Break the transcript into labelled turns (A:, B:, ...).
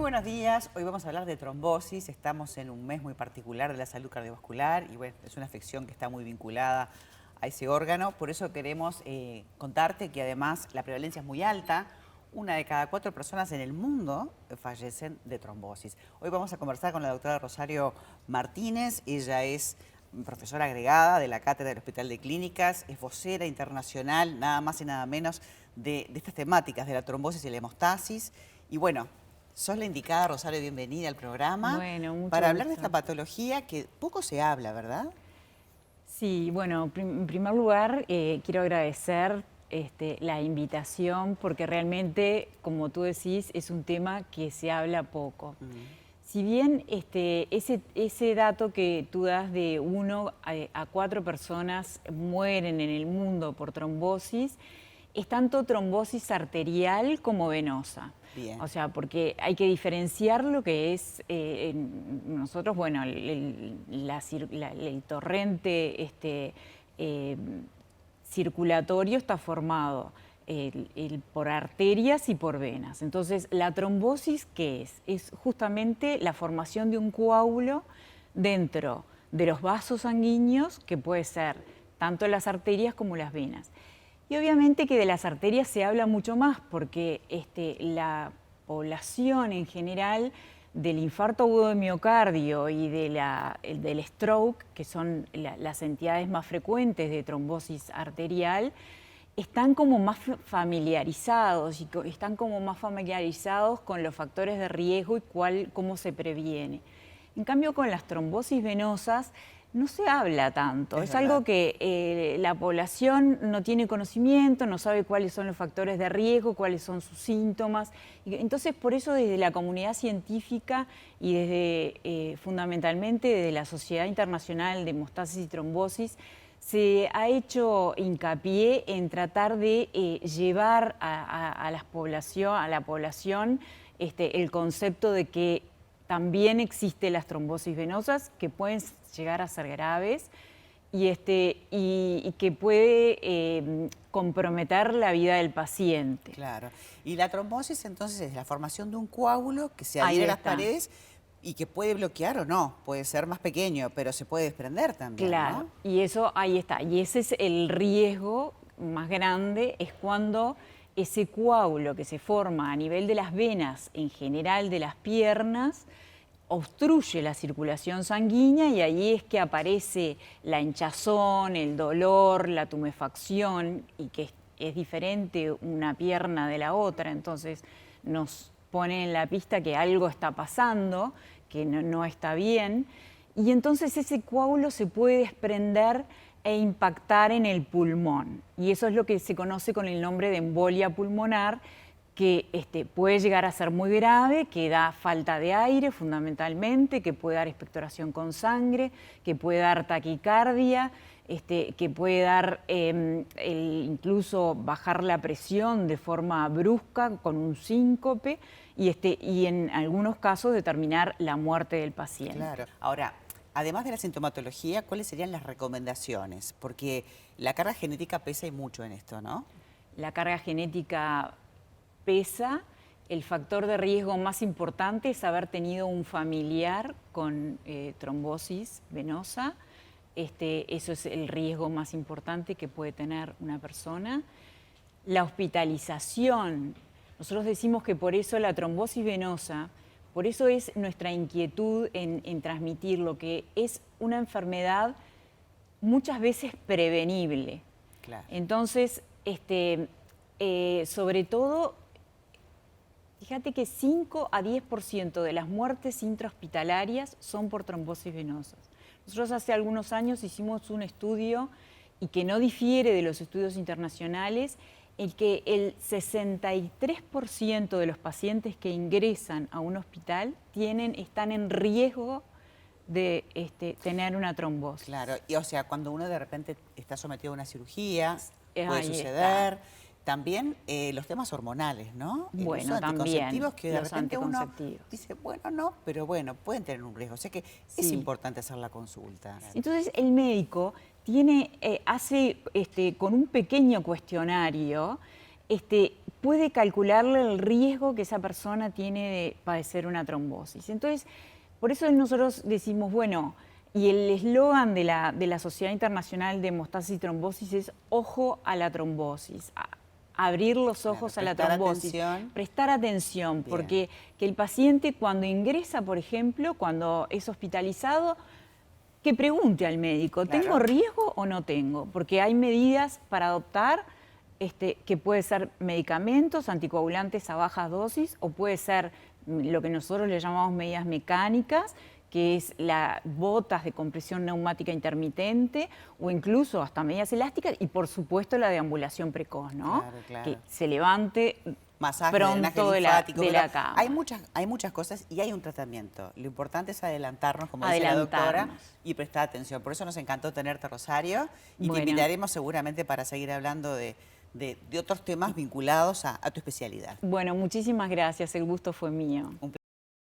A: buenos días, hoy vamos a hablar de trombosis, estamos en un mes muy particular de la salud cardiovascular y bueno, es una afección que está muy vinculada a ese órgano, por eso queremos contarte que además la prevalencia es muy alta, 1 de cada 4 personas en el mundo fallecen de trombosis. Hoy vamos a conversar con la doctora Rosario Martínez, ella es profesora agregada de la Cátedra del Hospital de Clínicas, es vocera internacional, nada más y nada menos, de estas temáticas de la trombosis y la hemostasis. Y bueno, sos la indicada, Rosario, bienvenida al programa.
B: Bueno, mucho
A: para hablar de
B: gusto.
A: esta patología que poco se habla, ¿verdad?
B: Sí, bueno, en primer lugar quiero agradecer la invitación porque realmente, como tú decís, es un tema que se habla poco. Si bien ese dato que tú das de 1 a 4 personas mueren en el mundo por trombosis, es tanto trombosis arterial como venosa.
A: Bien.
B: O sea, porque hay que diferenciar lo que es, nosotros, bueno, el torrente circulatorio está formado por arterias y por venas. Entonces, la trombosis, ¿qué es? Es justamente la formación de un coágulo dentro de los vasos sanguíneos, que puede ser tanto las arterias como las venas. Y obviamente que de las arterias se habla mucho más porque la población en general del infarto agudo de miocardio y del stroke, que son las entidades más frecuentes de trombosis arterial, están como más familiarizados con los factores de riesgo y cómo se previene. En cambio, con las trombosis venosas no se habla tanto. Es algo que la población no tiene conocimiento, no sabe cuáles son los factores de riesgo, cuáles son sus síntomas. Entonces, por eso desde la comunidad científica y desde fundamentalmente desde la Sociedad Internacional de Hemostasis y Trombosis, se ha hecho hincapié en tratar de llevar a la población el concepto de que también existen las trombosis venosas que pueden llegar a ser graves y que puede comprometer la vida del paciente.
A: Claro. Y la trombosis entonces es la formación de un coágulo que se
B: Ahí
A: adhiere a las
B: está.
A: paredes y que puede bloquear o no, puede ser más pequeño, pero se puede desprender también,
B: Claro,
A: ¿no?
B: y eso ahí está. Y ese es el riesgo más grande, es cuando ese coágulo que se forma a nivel de las venas, en general de las piernas, obstruye la circulación sanguínea y ahí es que aparece la hinchazón, el dolor, la tumefacción, y que es diferente una pierna de la otra, entonces nos pone en la pista que algo está pasando, que no está bien, y entonces ese coágulo se puede desprender e impactar en el pulmón, y eso es lo que se conoce con el nombre de embolia pulmonar, que puede llegar a ser muy grave, que da falta de aire fundamentalmente, que puede dar expectoración con sangre, que puede dar taquicardia, que puede dar incluso bajar la presión de forma brusca con un síncope y en algunos casos determinar la muerte del paciente.
A: Claro. Ahora, además de la sintomatología, ¿cuáles serían las recomendaciones? Porque la carga genética pesa y mucho en esto, ¿no?
B: La carga genética pesa. El factor de riesgo más importante es haber tenido un familiar con trombosis venosa. Eso es el riesgo más importante que puede tener una persona. La hospitalización. Nosotros decimos que por eso la trombosis venosa, por eso es nuestra inquietud en transmitirlo, que es una enfermedad muchas veces prevenible.
A: Claro.
B: Entonces, sobre todo, fíjate que 5 a 10% de las muertes intrahospitalarias son por trombosis venosas. Nosotros hace algunos años hicimos un estudio y que no difiere de los estudios internacionales, en que el 63% de los pacientes que ingresan a un hospital están en riesgo de tener una trombosis.
A: Claro, y o sea, cuando uno de repente está sometido a una cirugía, puede
B: Ahí
A: suceder.
B: está.
A: También los temas hormonales, ¿no? El
B: Bueno,
A: uso de anticonceptivos,
B: también
A: que de
B: los
A: repente uno
B: anticonceptivos.
A: dice, bueno, no, pero bueno, pueden tener un riesgo. O sea que es
B: Sí.
A: importante hacer la consulta.
B: Entonces el médico hace con un pequeño cuestionario, puede calcularle el riesgo que esa persona tiene de padecer una trombosis. Entonces, por eso nosotros decimos, bueno, y el eslogan de la Sociedad Internacional de Hemostasis y Trombosis es ojo a la trombosis, abrir los ojos a la trombosis, prestar atención, porque que el paciente cuando ingresa, por ejemplo, cuando es hospitalizado, que pregunte al médico, ¿tengo riesgo o no tengo? Porque hay medidas para adoptar, que puede ser medicamentos, anticoagulantes a bajas dosis, o puede ser lo que nosotros le llamamos medidas mecánicas, que es botas de compresión neumática intermitente, o incluso hasta medidas elásticas, y por supuesto la deambulación precoz, ¿no?
A: Claro.
B: Que se levante
A: masaje,
B: pronto de la cama.
A: Hay muchas cosas y hay un tratamiento. Lo importante es adelantarnos, como dice la doctora, y prestar atención. Por eso nos encantó tenerte, Rosario, y te invitaremos seguramente para seguir hablando de otros temas vinculados a tu especialidad.
B: Bueno, muchísimas gracias. El gusto fue mío.